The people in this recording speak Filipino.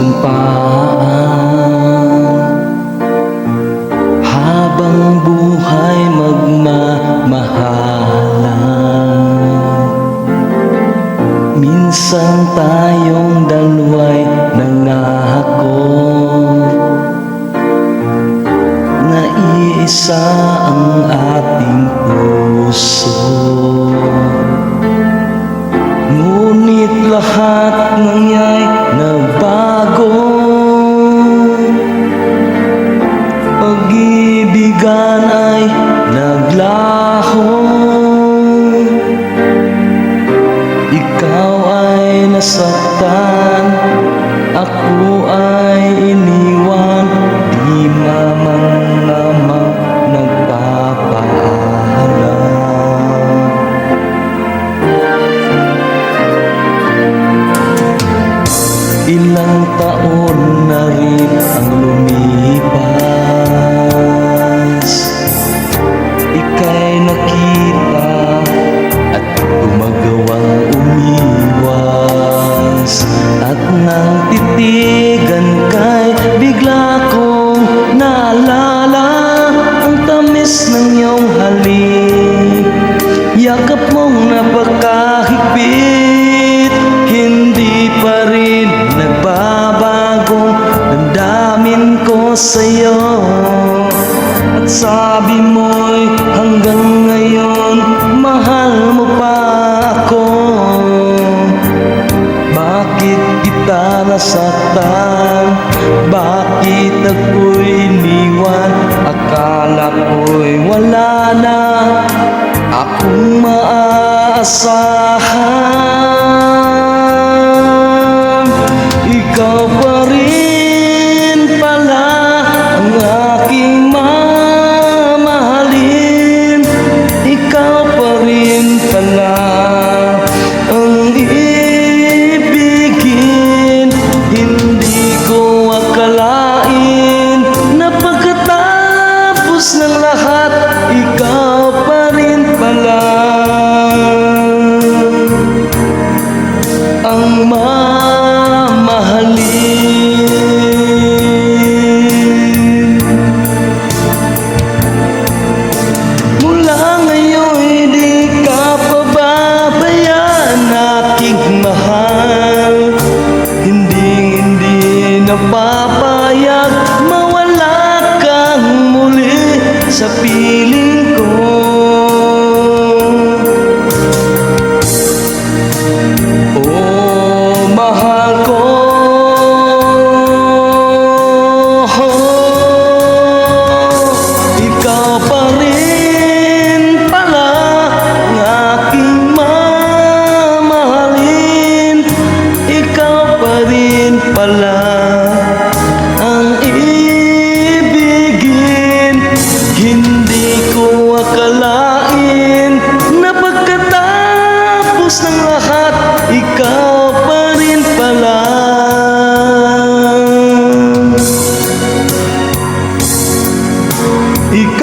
sumpaan, habang buhay magmamahalan. Minsan tayong dalawa'y nangako na iisa ang ating puso. Ngunit lahat nang'ya'y nagbago, pag-ibigan ay naglaho. Ikaw ay nasaktan, ako ay iniwan, di man lamang nagpapaalam. Ilang taon na rin ang lumipas, ika'y nakita at gumagawang umiwas. At nang titigan ka'y bigla kong naalala ang tamis ng iyong halik. Yakap mong napakahigpit, hindi pa rin nagbabago damdamin ko sa'yo. At sabi mo'y hanggang ngayon mahal mo pa ako. Bakit kita nasaktan? Bakit ako'y iniwan? Akala ko'y wala na akong maaasahan. Ikaw pa rin pala ang aking mamahalin. Ikaw pa rin pala ang ibigin. Hindi ko akalain na pagkatapos ng lahat, ikaw pa rin pala ang mamahalin. Mula ngayon di ka pababayaan aking mahal. Hindi napapayag mawala kang muli sa piling ko. Oh, mahal ko, ikaw pa rin pala ang aking mamahalin. Ikaw pa rin pala ang ibigin. Hindi ko akalain na pagkatapos ng lahat, ikaw pa rin pala ikaw